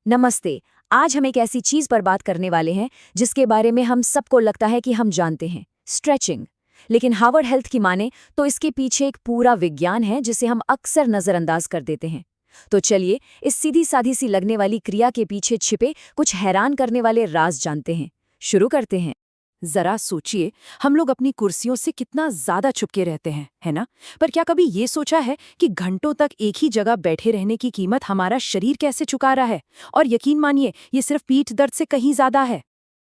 नमस्ते। आज हम एक ऐसी चीज पर बात करने वाले हैं जिसके बारे में हम सबको लगता है कि हम जानते हैं, स्ट्रेचिंग। लेकिन हार्वर्ड हेल्थ की माने तो इसके पीछे एक पूरा विज्ञान है जिसे हम अक्सर नजरअंदाज कर देते हैं। तो चलिए इस सीधी साधी सी लगने वाली क्रिया के पीछे छिपे कुछ हैरान करने वाले राज जानते हैं। शुरू करते हैं। जरा सोचिए, हम लोग अपनी कुर्सियों से कितना ज्यादा चुपके रहते हैं, है ना? पर क्या कभी ये सोचा है कि घंटों तक एक ही जगह बैठे रहने की कीमत हमारा शरीर कैसे चुका रहा है? और यकीन मानिए, ये सिर्फ पीठ दर्द से कहीं ज्यादा है।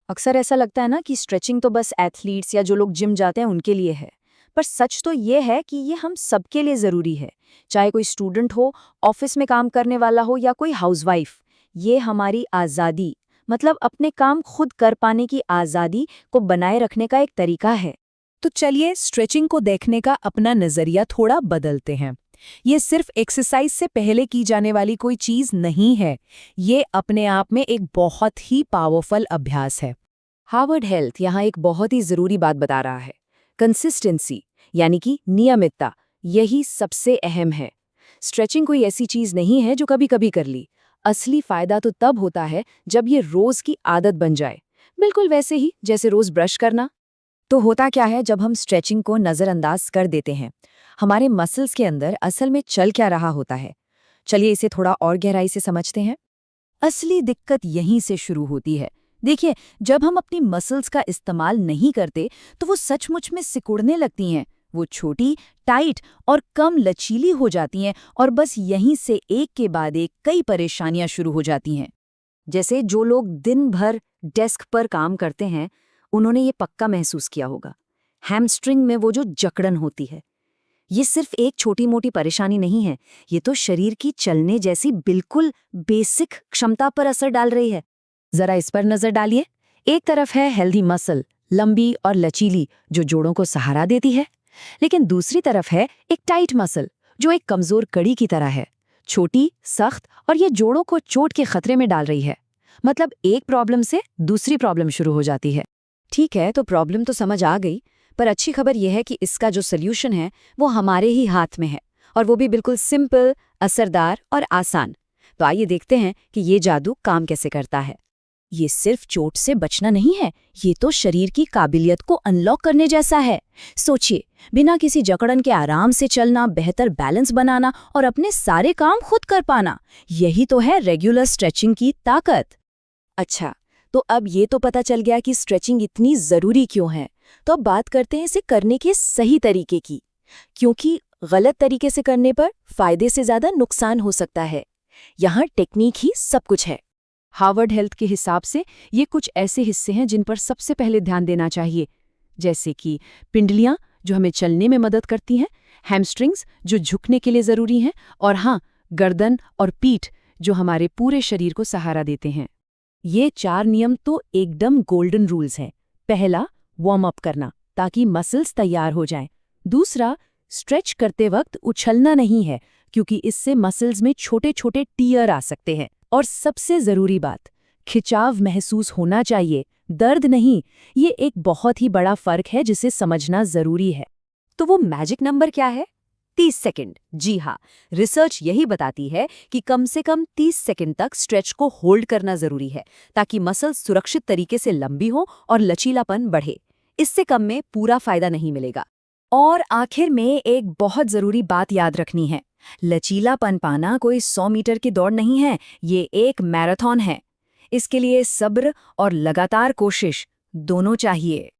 अक्सर ऐसा लगता है ना कि स्ट्रेचिंग तो बस एथलीट्स या जो लोग जिम जाते हैं उनके लिए है। पर सच तो ये है कि ये हम सबके लिए ज़रूरी है। चाहे कोई स्टूडेंट हो, ऑफिस में काम करने वाला हो या कोई हाउसवाइफ। ये हमारी आज़ादी, मतलब अपने काम खुद कर पाने की आज़ादी को बनाए रखने का एक तरीका है। तो चलिए स्ट्रेचिंग को देखने का अपना नजरिया थोड़ा बदलते हैं। ये सिर्फ एक्सरसाइज से पहले की जाने वाली कोई चीज नहीं है। ये अपने आप में एक बहुत ही पावरफुल अभ्यास है। हार्वर्ड हेल्थ यहाँ एक बहुत ही ज़रूरी बात बता रहा है। कंसिस्टेंसी, यानी कि नियमितता, यही सबसे अहम है। स्ट्रेचिंग कोई ऐसी चीज़ नहीं है जो कभी कभी कर ली। असली फ़ायदा तो तब होता है जब ये रोज़ की आदत बन जाए, बिल्कुल वैसे ही जैसे रोज़ ब्रश करना। तो होता क्या है जब हम स्ट्रेचिंग को नज़रअंदाज कर देते हैं? हमारे मसल्स के अंदर असल में चल क्या रहा होता है? चलिए इसे थोड़ा और गहराई से समझते हैं। असली दिक्कत यहीं से शुरू होती है। देखिए, जब हम अपनी मसल्स का इस्तेमाल नहीं करते तो वो सचमुच में सिकुड़ने लगती हैं। वो छोटी, टाइट और कम लचीली हो जाती हैं और बस यहीं से एक के बाद एक कई परेशानियां शुरू हो जाती हैं। जैसे जो लोग दिन भर डेस्क पर काम करते हैं, उन्होंने ये पक्का महसूस किया होगा। हैमस्ट्रिंग में वो जो जकड़न होती है, ये सिर्फ एक छोटी मोटी परेशानी नहीं है, ये तो शरीर की चलने जैसी बिल्कुल बेसिक क्षमता पर असर डाल रही है। जरा इस पर नजर डालिए। एक तरफ है हेल्दी मसल, लंबी और लचीली, जो जोड़ों को सहारा देती है। लेकिन दूसरी तरफ है एक टाइट मसल, जो एक कमजोर कड़ी की तरह है, छोटी, सख्त और ये जोड़ों को चोट के खतरे में डाल रही है। मतलब एक प्रॉब्लम से दूसरी प्रॉब्लम शुरू हो जाती है। ठीक है, तो प्रॉब्लम तो समझ आ गई, पर अच्छी खबर यह है कि इसका जो सल्यूशन है वो हमारे ही हाथ में है, और वो भी बिल्कुल सिंपल, असरदार और आसान। तो आइए देखते हैं कि ये जादू काम कैसे करता है। ये सिर्फ चोट से बचना नहीं है, ये तो शरीर की काबिलियत को अनलॉक करने जैसा है। सोचिए, बिना किसी जकड़न के आराम से चलना, बेहतर बैलेंस बनाना और अपने सारे काम खुद कर पाना, यही तो है रेगुलर स्ट्रेचिंग की ताकत। अच्छा, तो अब ये तो पता चल गया कि स्ट्रेचिंग इतनी ज़रूरी क्यों है। तो अब बात करते हैं इसे करने के सही तरीके की, क्योंकि गलत तरीके से करने पर फायदे से ज़्यादा नुकसान हो सकता है। यहाँ टेक्निक ही सब कुछ है। हार्वर्ड हेल्थ के हिसाब से ये कुछ ऐसे हिस्से हैं जिन पर सबसे पहले ध्यान देना चाहिए, जैसे कि पिंडलियाँ, जो हमें चलने में मदद करती हैं, हैमस्ट्रिंग्स, जो झुकने के लिए ज़रूरी हैं, और हाँ, गर्दन और पीठ, जो हमारे पूरे शरीर को सहारा देते हैं। ये 4 नियम तो एकदम गोल्डन रूल्स हैं। पहला, वार्म अप करना, ताकि मसल्स तैयार हो जाएं। दूसरा, स्ट्रेच करते वक्त उछलना नहीं है, क्योंकि इससे मसल्स में छोटे छोटे टीयर आ सकते हैं। और सबसे ज़रूरी बात, खिंचाव महसूस होना चाहिए, दर्द नहीं। ये एक बहुत ही बड़ा फ़र्क है जिसे समझना ज़रूरी है। तो वो मैजिक नंबर क्या है? 30 सेकंड। जी हाँ, रिसर्च यही बताती है कि कम से कम 30 सेकंड तक स्ट्रेच को होल्ड करना ज़रूरी है, ताकि मसल सुरक्षित तरीके से लंबी हो और लचीलापन बढ़े। इससे कम में पूरा फ़ायदा नहीं मिलेगा। और आखिर में एक बहुत ज़रूरी बात याद रखनी है। लचीलापन पाना कोई 100 मीटर की दौड़ नहीं है, ये एक मैराथन है। इसके लिए सब्र और लगातार कोशिश दोनों चाहिए।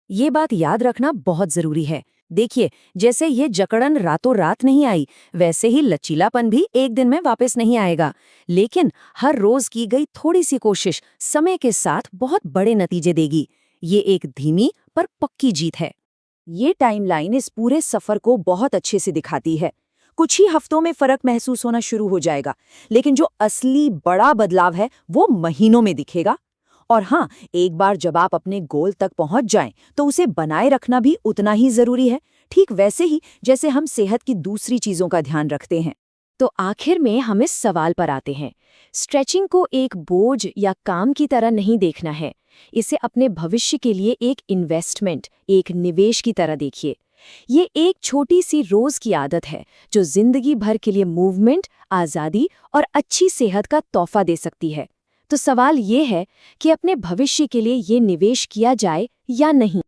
ये बात याद रखना बहुत ज़रूरी है। देखिए, जैसे ये जकड़न रातों रात नहीं आई, वैसे ही लचीलापन भी एक दिन में वापस नहीं आएगा। लेकिन हर रोज़ की गई थोड़ी सी कोशिश समय के साथ बहुत बड़े नतीजे देगी। ये एक धीमी पर पक्की जीत है। ये टाइमलाइन इस पूरे सफ़र को बहुत अच्छे से दिखाती है। कुछ ही हफ्तों में फर्क महसूस होना शुरू हो जाएगा, लेकिन जो असली बड़ा बदलाव है वो महीनों में दिखेगा। और हाँ, एक बार जब आप अपने गोल तक पहुंच जाएं, तो उसे बनाए रखना भी उतना ही जरूरी है, ठीक वैसे ही जैसे हम सेहत की दूसरी चीजों का ध्यान रखते हैं। तो आखिर में हम इस सवाल पर आते हैं। स्ट्रेचिंग को एक बोझ या काम की तरह नहीं देखना है। इसे अपने भविष्य के लिए एक इन्वेस्टमेंट, एक निवेश की तरह देखिए। ये एक छोटी सी रोज की आदत है जो जिंदगी भर के लिए मूवमेंट, आज़ादी और अच्छी सेहत का तोहफा दे सकती है। तो सवाल ये है कि अपने भविष्य के लिए ये निवेश किया जाए या नहीं।